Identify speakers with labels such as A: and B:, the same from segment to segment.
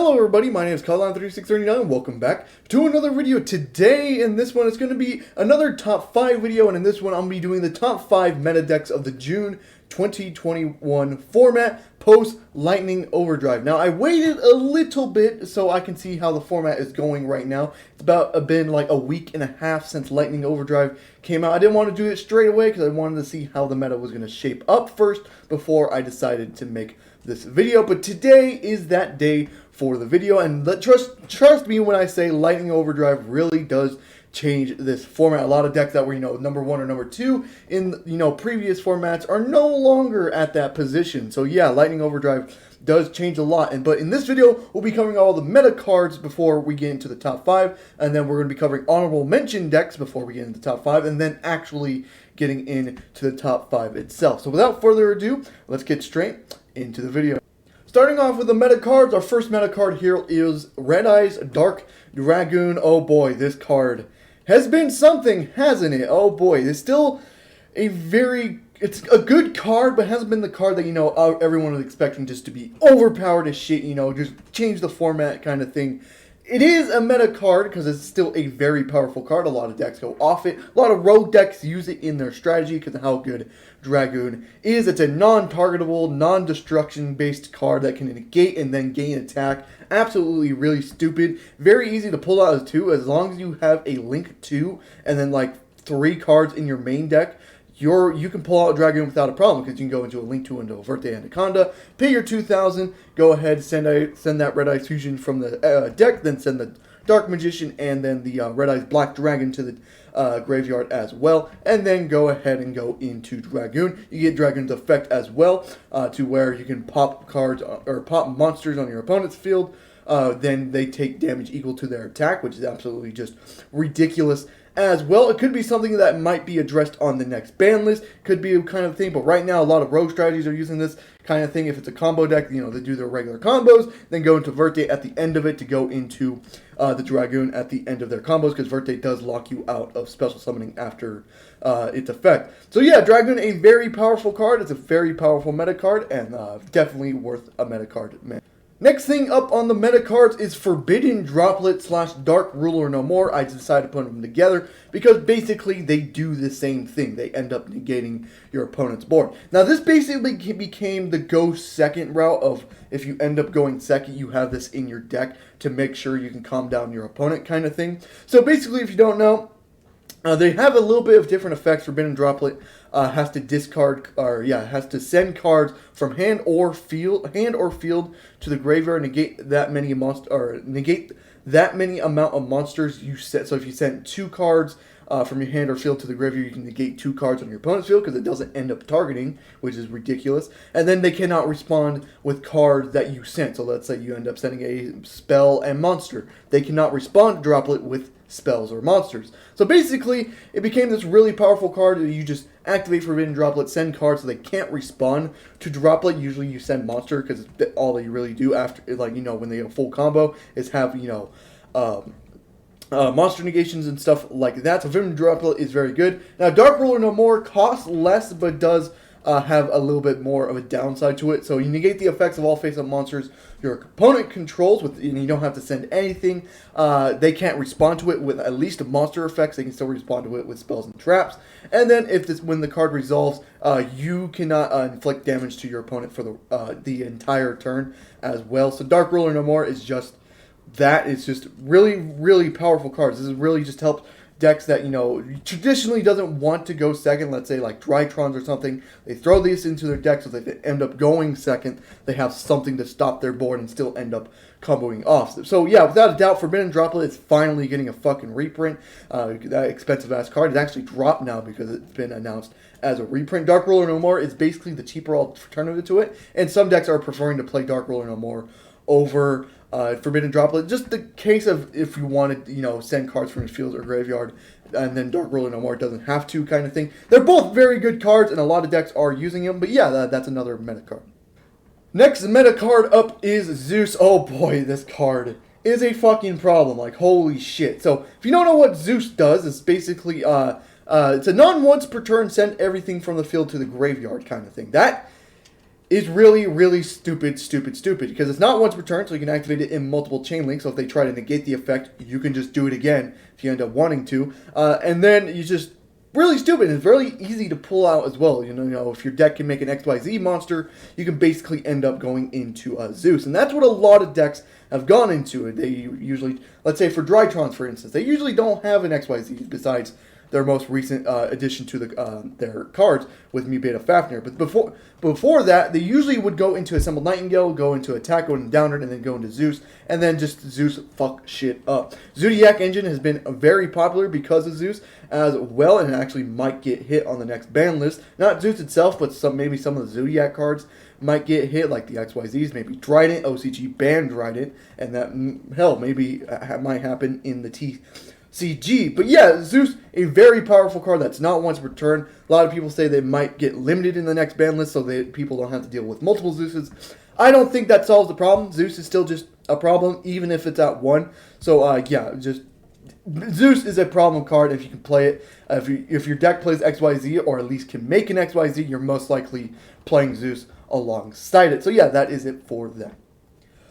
A: Hello everybody, my name is Colin3639 and welcome back to another video. Today, in this one, it's going to be another top 5 video, and in this one, I'm going to be doing the top 5 meta decks of the June 2021 format post Lightning Overdrive. Now, I waited a little bit so I can see how the format is going right now. It's been like a week and a half since Lightning Overdrive came out. I didn't want to do it straight away because I wanted to see how the meta was going to shape up first before I decided to make this video. But today is that day for the video, and trust me when I say Lightning Overdrive really does change this format. A lot of decks that were, number 1 or number 2 in, previous formats are no longer at that position. So yeah, Lightning Overdrive does change a lot. But in this video, we'll be covering all the meta cards before we get into the top 5, and then we're going to be covering honorable mention decks before we get into the top 5, and then actually getting into the top 5 itself. So without further ado, let's get straight into the video. Starting off with the meta cards, our first meta card here is Red Eyes Dark Dragoon. Oh boy, this card has been something, hasn't it? Oh boy, it's still it's a good card, but hasn't been the card that, everyone was expecting just to be overpowered as shit, just change the format kind of thing. It is a meta card because it's still a very powerful card. A lot of decks go off it. A lot of rogue decks use it in their strategy because of how good Dragoon is. It's a non-targetable, non-destruction based card that can negate and then gain attack. Absolutely really stupid. Very easy to pull out as 2 as long as you have a Link 2 and then like 3 cards in your main deck. You can pull out Dragoon without a problem because you can go into a Link 2 into Verte Anaconda, pay your 2,000, go ahead, send that Red Eyes Fusion from the deck, then send the Dark Magician and then the Red Eyes Black Dragon to the graveyard as well, and then go ahead and go into Dragoon. You get Dragoon's effect as well, to where you can pop cards or pop monsters on your opponent's field. Then they take damage equal to their attack, which is absolutely just ridiculous as well. It could be something that might be addressed on the next ban list. Could be a kind of thing, but right now a lot of rogue strategies are using this kind of thing. If it's a combo deck, they do their regular combos, then go into Verte at the end of it to go into the Dragoon at the end of their combos, because Verte does lock you out of special summoning after its effect. So yeah, Dragoon, a very powerful card. It's a very powerful meta card, and definitely worth a meta card, man. Next thing up on the meta cards is Forbidden Droplet / Dark Ruler No More. I decided to put them together because basically they do the same thing. They end up negating your opponent's board. Now this basically became the go second route of, if you end up going second, you have this in your deck to make sure you can calm down your opponent kind of thing. So basically, if you don't know, they have a little bit of different effects. Forbidden Droplet has to send cards from hand or field to the graveyard, negate that many amount of monsters you set. So if you send 2 cards from your hand or field to the graveyard, you can negate 2 cards on your opponent's field because it doesn't end up targeting, which is ridiculous. And then they cannot respond with cards that you sent. So let's say you end up sending a spell and monster. They cannot respond to Droplet with spells or monsters. So basically, it became this really powerful card that you just activate Forbidden Droplet, send cards so they can't respond to Droplet. Usually you send monster because all they really do after, when they have full combo is have, monster negations and stuff like that. So Forbidden Droplet is very good. Now, Dark Ruler No More costs less, but does have a little bit more of a downside to it. So you negate the effects of all face-up monsters your opponent controls, and you don't have to send anything. They can't respond to it with at least monster effects. They can still respond to it with spells and traps. And then when the card resolves, you cannot inflict damage to your opponent for the entire turn as well. So Dark Ruler No More is just that. It's just really, really powerful cards. This is really just helps decks that, traditionally doesn't want to go second, let's say like Drytrons or something. They throw these into their deck so that they end up going second. They have something to stop their board and still end up comboing off. So yeah, without a doubt, Forbidden Droplet is finally getting a fucking reprint. That expensive ass card is actually dropped now because it's been announced as a reprint. Dark Ruler No More is basically the cheaper alternative to it, and some decks are preferring to play Dark Ruler No More over Forbidden Droplet. Just the case of if you wanted, send cards from your field or graveyard, and then Dark Ruler No More doesn't have to kind of thing. They're both very good cards, and a lot of decks are using them, but yeah, that's another meta card. Next meta card up is Zeus. Oh boy, this card is a fucking problem, like holy shit. So if you don't know what Zeus does, it's basically, it's a non-once per turn, send everything from the field to the graveyard kind of thing. That is really, really stupid, because it's not once per turn, so you can activate it in multiple chain links. So if they try to negate the effect, you can just do it again if you end up wanting to. And then you just really stupid. It's really easy to pull out as well. You know, if your deck can make an XYZ monster, you can basically end up going into Zeus, and that's what a lot of decks have gone into. They usually, let's say for Drytrons, for instance, they usually don't have an XYZ besides their most recent addition to their cards with Mu Beta Fafnir. But before that, they usually would go into Assembled Nightingale, go into Attack, go into Downward, and then go into Zeus, and then just Zeus fuck shit up. Zodiac Engine has been very popular because of Zeus as well, and it actually might get hit on the next ban list. Not Zeus itself, but maybe some of the Zodiac cards might get hit, like the XYZs, maybe Trident, OCG banned Trident, and that, hell, maybe might happen in the TCG. But yeah, Zeus, a very powerful card that's not once per turn. A lot of people say they might get limited in the next ban list so that people don't have to deal with multiple Zeuses. I don't think that solves the problem. Zeus is still just a problem, even if it's at 1. So yeah, just Zeus is a problem card if you can play it. If your deck plays XYZ, or at least can make an XYZ, you're most likely playing Zeus alongside it. So yeah, that is it for that.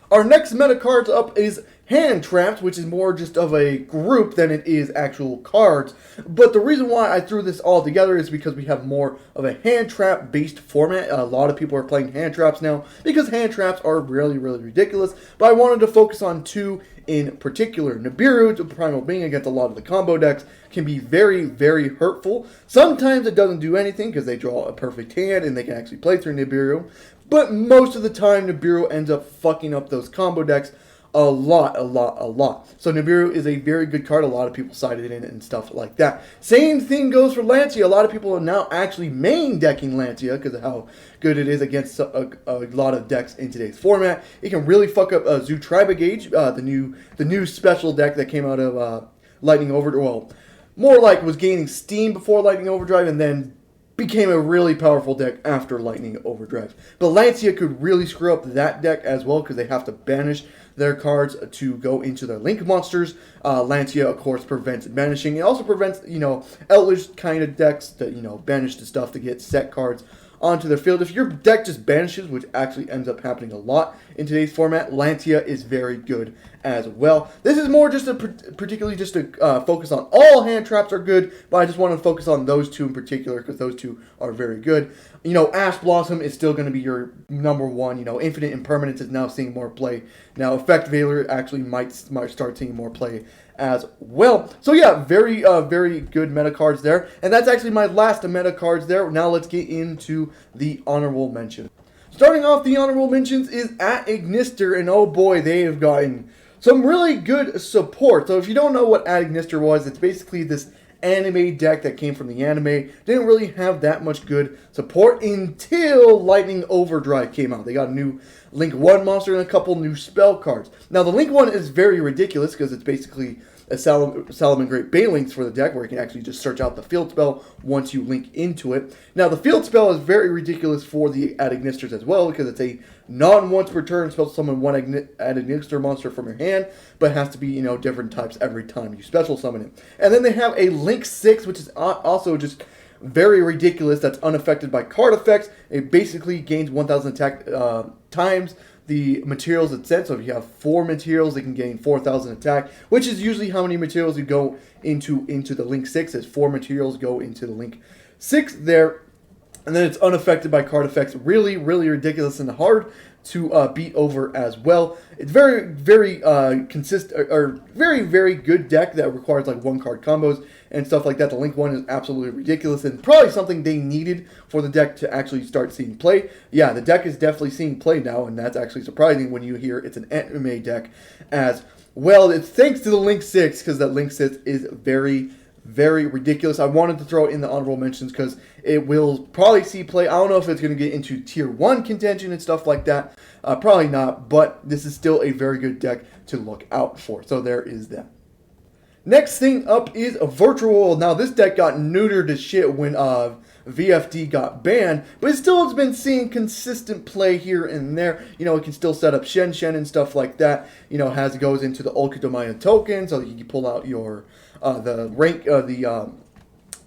A: Our next meta cards up is Hand Traps, which is more just of a group than it is actual cards. But the reason why I threw this all together is because we have more of a hand trap based format. A lot of people are playing hand traps now because hand traps are really, really ridiculous. But I wanted to focus on 2 in particular. Nibiru, the Primal Being, against a lot of the combo decks, can be very, very hurtful. Sometimes it doesn't do anything because they draw a perfect hand and they can actually play through Nibiru. But most of the time, Nibiru ends up fucking up those combo decks a lot. So Nibiru is a very good card. A lot of people sided in it and stuff like that. Same thing goes for Lancia. A lot of people are now actually main decking Lancia because of how good it is against a lot of decks in today's format. It can really fuck up Zoo Tribegage, the new special deck that came out of Lightning Overdrive. Well, more like was gaining steam before Lightning Overdrive and then became a really powerful deck after Lightning Overdrive. But Lancia could really screw up that deck as well because they have to banish their cards to go into their Link monsters. Lancia, of course, prevents banishing. It also prevents, Outlish kind of decks that, banish the stuff to get set cards onto their field. If your deck just banishes, which actually ends up happening a lot in today's format, Lancia is very good as well. This is more just particularly just to focus on all hand traps are good, but I just want to focus on those 2 in particular because those 2 are very good. Ash Blossom is still going to be your number 1. Infinite Impermanence is now seeing more play. Now, Effect Veiler actually might start seeing more play as well. So yeah, very good meta cards there. And that's actually my last meta cards there. Now let's get into the honorable mention. Starting off the honorable mentions is at Ignister, and oh boy, they have gotten some really good support. So if you don't know what at Ignister was, it's basically this anime deck that came from the anime. Didn't really have that much good support until Lightning Overdrive came out. They got a new Link 1 monster and a couple new spell cards. Now the Link 1 is very ridiculous because it's basically a Salamangreat Banelinks for the deck where you can actually just search out the field spell once you link into it. Now the field spell is very ridiculous for the Ad Ignisters as well because it's a non-once per turn spell summon 1 Ad Ignister monster from your hand, but it has to be, different types every time you special summon it. And then they have a Link 6, which is also just very ridiculous. That's unaffected by card effects. It basically gains 1,000 attack times the materials it sent. So if you have 4 materials, it can gain 4,000 attack, which is usually how many materials you go into the Link 6. As 4 materials go into the Link 6 there. And then it's unaffected by card effects. Really, really ridiculous and hard to beat over as well. It's very, very very good deck that requires like 1-card combos and stuff like that. The Link 1 is absolutely ridiculous and probably something they needed for the deck to actually start seeing play. Yeah, the deck is definitely seeing play now, and that's actually surprising when you hear it's an anime deck as well. It's thanks to the Link 6 because that Link 6 is very ridiculous. I wanted to throw it in the honorable mentions because it will probably see play. I don't know if it's going to get into tier 1 contention and stuff like that. Probably not, but this is still a very good deck to look out for. So there is that. Next thing up is a Virtual. Now this deck got neutered to shit when VFD got banned, but it still has been seeing consistent play here and there. It can still set up Shen and stuff like that. As it goes into the Ulkadomaya token, so you can pull out your the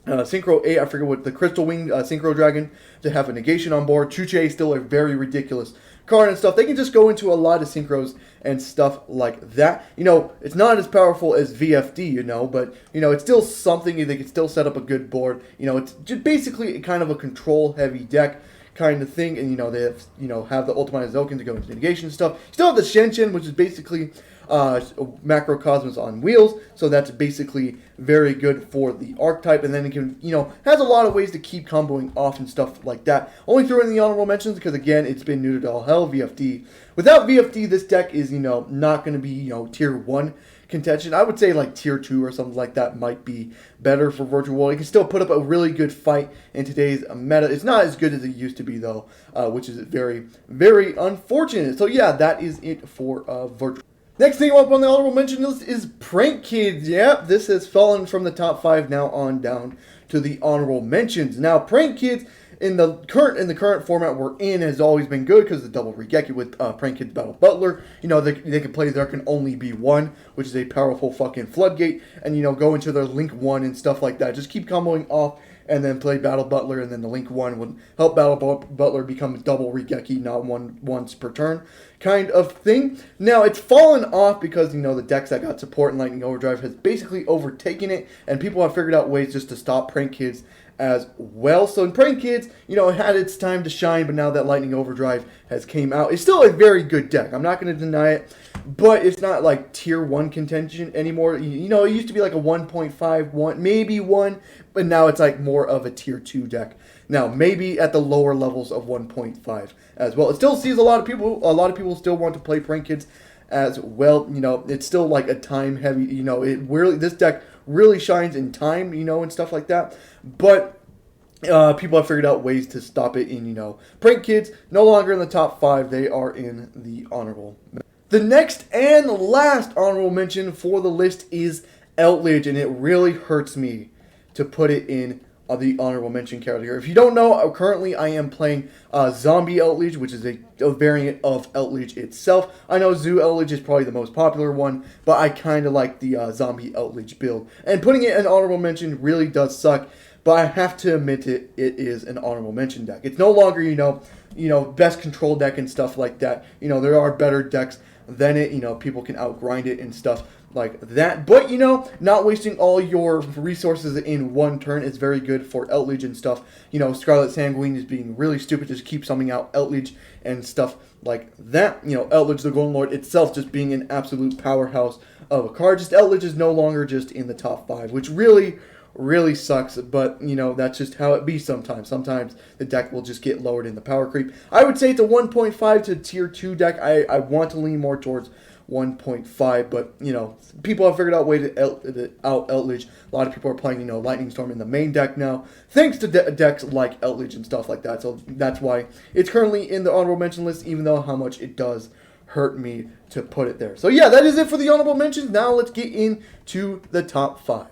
A: Synchro 8, I forget what, the Crystal Wing Synchro Dragon to have a negation on board. Chuche still a very ridiculous card and stuff. They can just go into a lot of synchros and stuff like that. You know, it's not as powerful as VFD, you know, but, you know, it's still something. They can still set up a good board. You know, it's just basically kind of a control-heavy deck kind of thing, and, you know, they have, you know, have the Ultimate Zokin to go into negation and stuff. You still have the Shenshin, which is basically Macrocosmos on wheels, so that's basically very good for the archetype, and then it can, you know, has a lot of ways to keep comboing off and stuff like that. Only threw in the honorable mentions because, again, it's been neutered to all hell, VFD. Without VFD, this deck is, you know, not going to be, you know, tier 1 contention. I would say like tier 2 or something like that might be better for Virtual World. It can still put up a really good fight in today's meta. It's not as good as it used to be, though, which is very, very unfortunate. So, yeah, that is it for Virtual. Next thing up on the honorable mention list is Prank Kids. Yep, this has fallen from the top 5 now on down to the honorable mentions. Now, Prank Kids in the current format we're in has always been good because the double Regeki with Prank Kids Battle Butler. You know, they can play There Can Only Be One, which is a powerful fucking floodgate, and, you know, go into their Link 1 and stuff like that. Just keep comboing off and then play Battle Butler, and then the Link 1 would help Battle Butler become double Regeki, not once per turn kind of thing. Now, it's fallen off because, you know, the decks that got support in Lightning Overdrive has basically overtaken it, and people have figured out ways just to stop Prank Kids as well. So in Prank Kids, you know, it had its time to shine, but now that Lightning Overdrive has came out, it's still a very good deck. I'm not going to deny it, but it's not like tier 1 contention anymore. You know, it used to be like a 1.5, 1, maybe 1, but now it's like more of a tier 2 deck. Now, maybe at the lower levels of 1.5 as well. It still sees a lot of people still want to play Prank Kids as well. You know, it's still like a time heavy, you know, this deck really shines in time, you know, and stuff like that. But people have figured out ways to stop it in, you know, Prank Kids no longer in the top 5. They are in the honorable. The next and last honorable mention for the list is Outledge, and it really hurts me to put it in the honorable mention category. If you don't know, currently I am playing Zombie Outledge, which is a variant of Outledge itself. I know Zoo Outledge is probably the most popular one, but I kind of like the Zombie Outledge build. And putting it in honorable mention really does suck, but I have to admit it is an honorable mention deck. It's no longer, you know, best control deck and stuff like that. You know, there are better decks than it. You know, people can outgrind it and stuff like that. But, you know, not wasting all your resources in one turn is very good for Outledge and stuff. You know, Scarlet Sanguine is being really stupid, just keep summing out Outledge and stuff like that. You know, Outledge the Golden Lord itself just being an absolute powerhouse of a card. Just Outledge is no longer just in the top 5, which really sucks, but, you know, that's just how it be sometimes. Sometimes the deck will just get lowered in the power creep. I would say it's a 1.5 to tier 2 deck. I want to lean more towards 1.5, but, you know, people have figured out a way to out Outledge. A lot of people are playing, you know, Lightning Storm in the main deck now, thanks to decks like Outledge and stuff like that. So that's why it's currently in the honorable mention list, even though how much it does hurt me to put it there. So yeah, that is it for the honorable mentions. Now let's get into the top 5.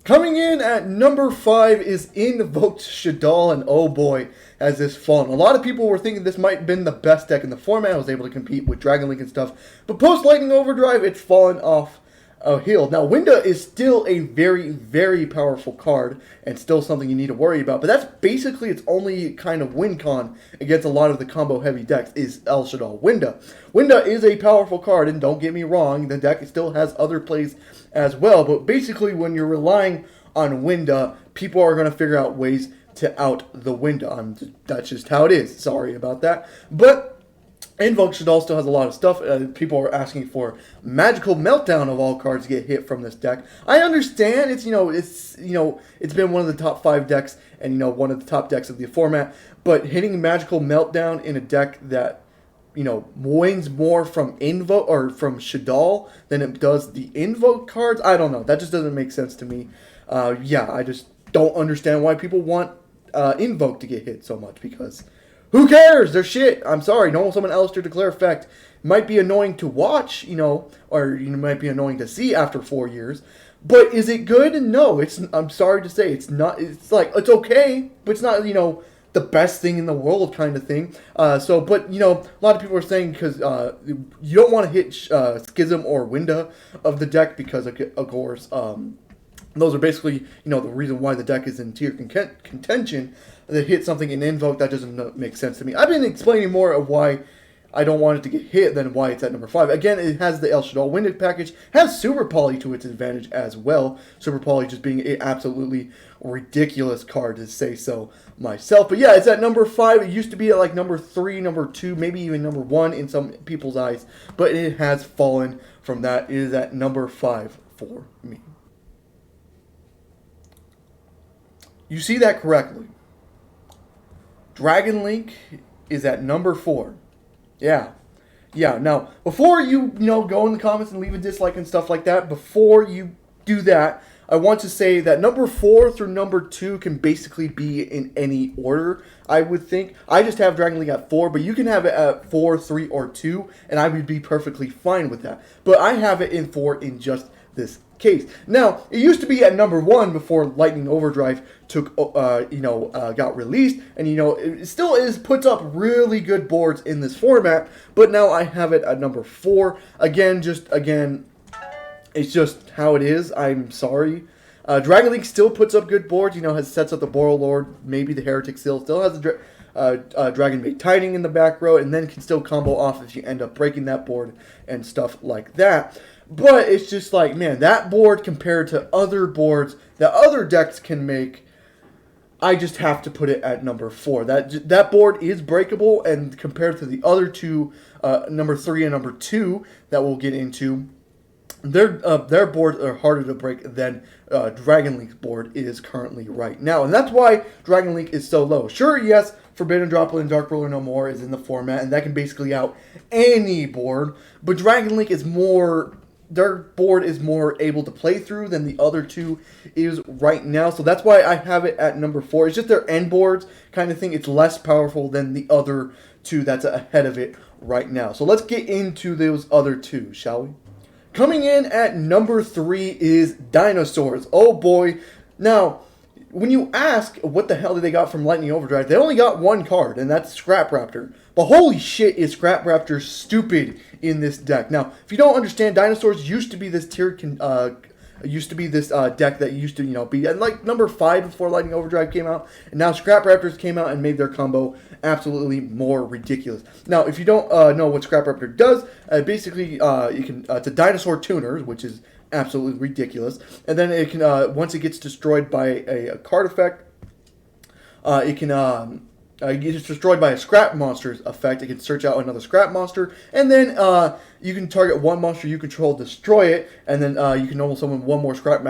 A: Coming in at number 5 is Invoked Shaddoll, and oh boy, has this fallen. A lot of people were thinking this might have been the best deck in the format. I was able to compete with Dragon Link and stuff, but post Lightning Overdrive, it's fallen off a hill. Now, Winda is still a very, very powerful card, and still something you need to worry about, but that's basically its only kind of win con against a lot of the combo-heavy decks is El Shaddoll Winda. Winda is a powerful card, and don't get me wrong, the deck still has other plays as well, but basically when you're relying on Winda, people are going to figure out ways to out the Winda. That's just how it is. Sorry about that. But Invoke Shaddoll still has a lot of stuff. People are asking for Magical Meltdown of all cards to get hit from this deck. I understand it's been one of the top 5 decks and one of the top decks of the format, but hitting Magical Meltdown in a deck that wins more from Invoke or from Shaddoll than it does the Invoke cards, I don't know. That just doesn't make sense to me. Yeah, I just don't understand why people want Invoke to get hit so much, because who cares? They're shit. I'm sorry. Normal Summon Alistair Declare effect might be annoying to watch, or might be annoying to see after 4 years. But is it good? No. I'm sorry to say it's not. It's okay, but it's not, the best thing in the world kind of thing. But a lot of people are saying because you don't want to hit Schism or Winda of the deck because of course Those are basically, the reason why the deck is in tier contention. They hit something in Invoke, that doesn't make sense to me. I've been explaining more of why I don't want it to get hit than why it's at number 5. Again, it has the El Shaddai Winded package, has Super Poly to its advantage as well. Super Poly just being an absolutely ridiculous card, to say so myself. But yeah, it's at number 5. It used to be at like number 3, number 2, maybe even number 1 in some people's eyes. But it has fallen from that. It is at number 5 for me. You see that correctly. Dragon Link is at number 4. Yeah. Now, before you go in the comments and leave a dislike and stuff like that, before you do that, I want to say that number 4 through number 2 can basically be in any order, I would think. I just have Dragon Link at 4, but you can have it at 4, 3, or 2, and I would be perfectly fine with that. But I have it in 4 in just this case. Now, it used to be at number 1 before Lightning Overdrive got released, and it still puts up really good boards in this format, but now I have it at number 4. Again, it's just how it is. I'm sorry. Dragon Link still puts up good boards, sets up the Boral Lord, maybe the Heretic still has the Dragon Bait Tiding in the back row, and then can still combo off if you end up breaking that board and stuff like that. But it's just like, man, that board compared to other boards that other decks can make, I just have to put it at number 4. That board is breakable, and compared to the other two, number 3 and number 2, that we'll get into, their boards are harder to break than Dragon Link's board is currently right now. And that's why Dragon Link is so low. Sure, yes, Forbidden Droplet and Dark Ruler No More is in the format, and that can basically out any board. But Dragon Link is more... Their board is more able to play through than the other two is right now. So that's why I have it at number 4. It's just their end boards kind of thing. It's less powerful than the other two that's ahead of it right now. So let's get into those other two, shall we? Coming in at number 3 is Dinosaurs. Oh boy. Now, when you ask what the hell did they got from Lightning Overdrive, they only got one card, and that's Scrap Raptor. But holy shit, is Scrap Raptor stupid in this deck. Now, if you don't understand, Dinosaurs used to be this deck that used to, be at like number 5 before Lightning Overdrive came out, and now Scrap Raptors came out and made their combo absolutely more ridiculous. Now, if you don't know what Scrap Raptor does, basically you can it's a dinosaur tuner, which is absolutely ridiculous, and then it can once it gets destroyed by a card effect, it can gets destroyed by a scrap monster's effect. It can search out another scrap monster, and then you can target one monster you control, destroy it, and then you can normal summon one more scrap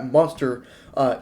A: monster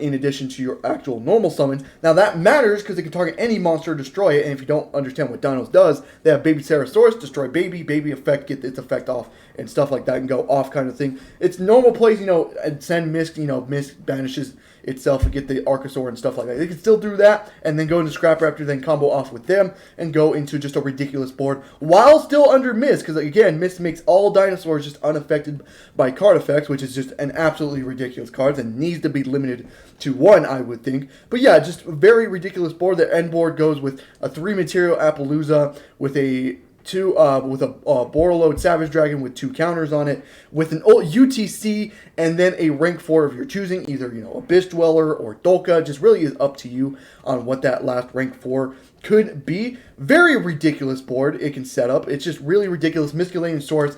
A: in addition to your actual normal summon. Now that matters because it can target any monster, destroy it, and if you don't understand what Dinos does, they have Baby Ceratosaurus, destroy baby effect, get its effect off, and stuff like that, and go off kind of thing. It's normal plays, and send Mist, Mist banishes itself and get the Archosaur and stuff like that. They can still do that, and then go into Scrap Raptor, then combo off with them, and go into just a ridiculous board, while still under Mist, because again, Mist makes all dinosaurs just unaffected by card effects, which is just an absolutely ridiculous card, and needs to be limited to 1, I would think. But yeah, just a very ridiculous board. The end board goes with a 3 material Appaloosa, with a Borreload Savage Dragon with 2 counters on it, with an UTC, and then a rank 4 of your choosing, either Abyss Dweller or Dolka. Just really is up to you on what that last rank 4 could be. Very ridiculous board it can set up. It's just really ridiculous. Miscellaneous Swords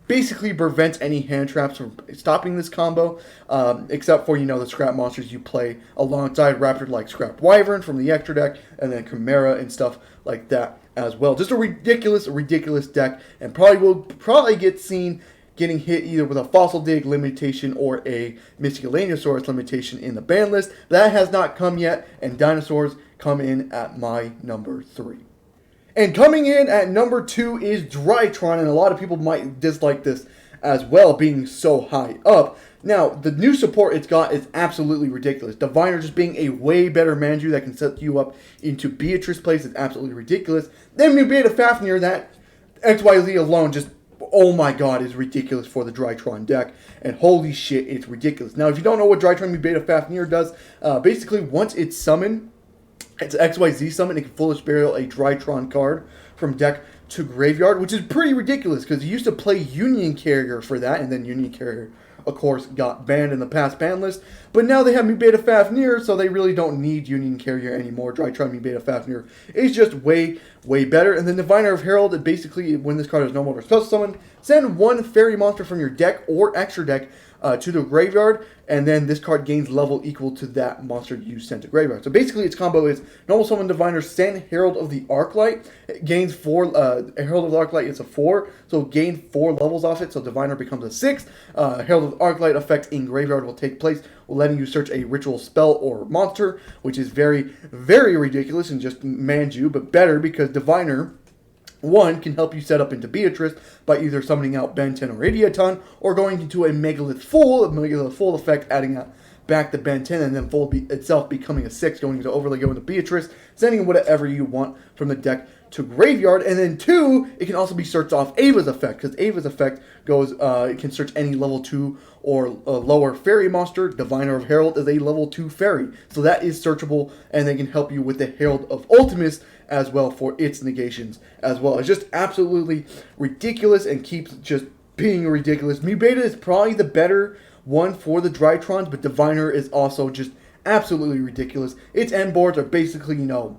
A: basically prevents any hand traps from stopping this combo, except for the scrap monsters you play alongside Raptor, like Scrap Wyvern from the extra deck, and then Chimera and stuff like that as well. Just a ridiculous deck, and will get seen getting hit either with a Fossil Dig limitation or a Miscellaneousaurus limitation in the ban list. That has not come yet, and Dinosaurs come in at my number 3. And coming in at number 2 is Drytron, and a lot of people might dislike this as well, being so high up. Now, the new support it's got is absolutely ridiculous. Diviner just being a way better Manju that can set you up into Beatrice place is absolutely ridiculous. Then Mubeta Fafnir, that XYZ alone just, oh my god, is ridiculous for the Drytron deck. And holy shit, it's ridiculous. Now, if you don't know what Drytron Mubeta Fafnir does, basically once it's summoned, it's XYZ summon, it can Foolish Burial a Drytron card from deck to graveyard, which is pretty ridiculous because you used to play Union Carrier for that, and then Union Carrier of course, got banned in the past ban list. But now they have Mi Beta Fafnir, so they really don't need Union Carrier anymore. Drytron Mi Beta Fafnir is just way, way better. And then Diviner of Herald, basically, when this card is no longer special summon, send one fairy monster from your deck or extra deck to the graveyard, and then this card gains level equal to that monster you sent to graveyard. So basically, its combo is normal summon Diviner, send Herald of the Arclight. It gains 4. Herald of the Arclight is a 4, so gain 4 levels off it. So Diviner becomes a 6. Herald of the Arclight effect in graveyard will take place, letting you search a ritual spell or monster, which is very, very ridiculous and just Manju, but better because Diviner, one, can help you set up into Beatrice by either summoning out Ben 10 or Idioton, or going into a Megalith Full effect, adding back the Ben 10, and then Full itself becoming a 6, going into Overlay, going to Beatrice, sending whatever you want from the deck to graveyard. And then 2, it can also be searched off Ava's effect, because Ava's effect goes, it can search any level 2 or lower fairy monster. Diviner of Herald is a level 2 fairy, so that is searchable, and they can help you with the Herald of Ultimus as well for its negations as well. It's just absolutely ridiculous and keeps just being ridiculous. Mi Beta is probably the better one for the Drytrons, but Diviner is also just absolutely ridiculous. Its end boards are basically, Herald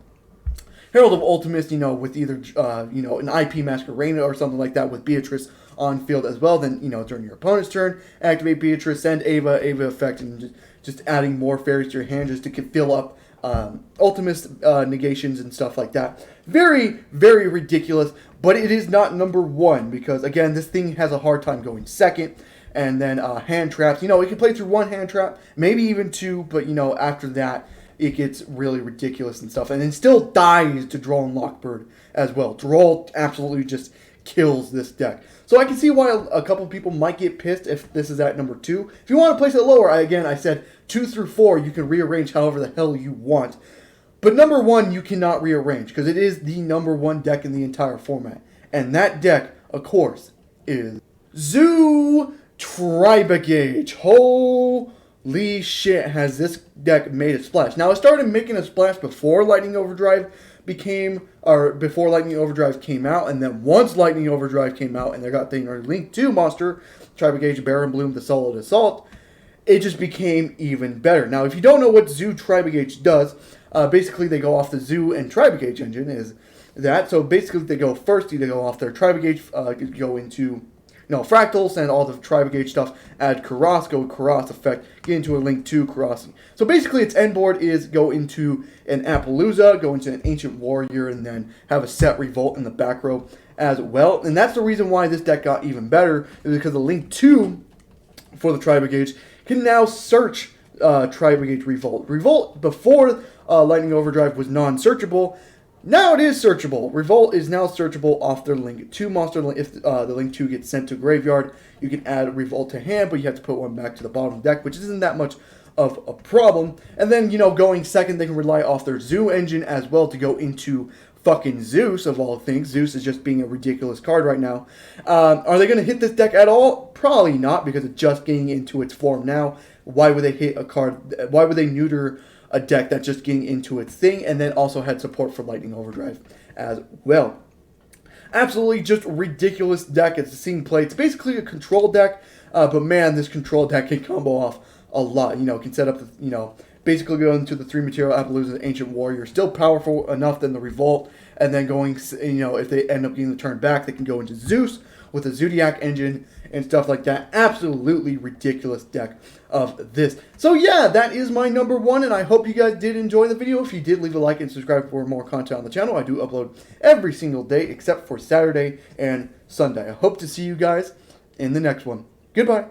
A: of Ultimus, with either, an IP Masquerade or something like that with Beatrice on field as well. Then, during your opponent's turn, activate Beatrice, send Ava effect, and just adding more fairies to your hand just to fill up Ultimus negations and stuff like that. Very, very ridiculous, but it is not number 1 because, again, this thing has a hard time going second. And then hand traps, it can play through 1 hand trap, maybe even 2, but, after that, it gets really ridiculous and stuff. And then still dies to Droll and Lockbird as well. Droll absolutely just kills this deck. So I can see why a couple people might get pissed if this is at number 2. If you want to place it lower, I said 2 through 4, you can rearrange however the hell you want. But number 1, you cannot rearrange, because it is the number 1 deck in the entire format. And that deck, of course, is Zoo Tribagage. Holy shit, has this deck made a splash. Now, it started making a splash before Lightning Overdrive before Lightning Overdrive came out, and then once Lightning Overdrive came out and they got the Link 2 monster, Tribagage, Baron Bloom, the Solid Assault, it just became even better. Now, if you don't know what Zoo Tribagage does, basically they go off the Zoo and Tribagage engine, is that. So basically they go first, you go off their Tribagage, go into Fractals and all the Tribagage stuff, add Karas, go Karas effect, get into a Link 2 Karas. So basically its end board is go into an Appaloosa, go into an Ancient Warrior, and then have a set Revolt in the back row as well. And that's the reason why this deck got even better, is because the Link 2 for the Tribagage can now search Tribagage Revolt. Revolt, before Lightning Overdrive, was non-searchable. Now it is searchable. Revolt is now searchable off their Link 2 monster. If the Link 2 gets sent to graveyard, you can add Revolt to hand, but you have to put one back to the bottom of the deck, which isn't that much of a problem. And then, going second, they can rely off their Zoo engine as well to go into fucking Zeus, of all things. Zeus is just being a ridiculous card right now. Are they going to hit this deck at all? Probably not, because it's just getting into its form now. Why would they hit a card? Why would they neuter a deck that's just getting into its thing, and then also had support for Lightning Overdrive as well? Absolutely just ridiculous deck. It's seeing play. It's basically a control deck, but man, this control deck can combo off a lot. Can set up, basically go into the 3 material Appaloosa, Ancient Warrior, still powerful enough than the Revolt, and then going, if they end up getting the turn back, they can go into Zeus with a Zodiac engine and stuff like that. Absolutely ridiculous deck of this. So yeah, that is my number 1, and I hope you guys did enjoy the video. If you did, leave a like and subscribe for more content on the channel. I do upload every single day except for Saturday and Sunday. I hope to see you guys in the next one. Goodbye.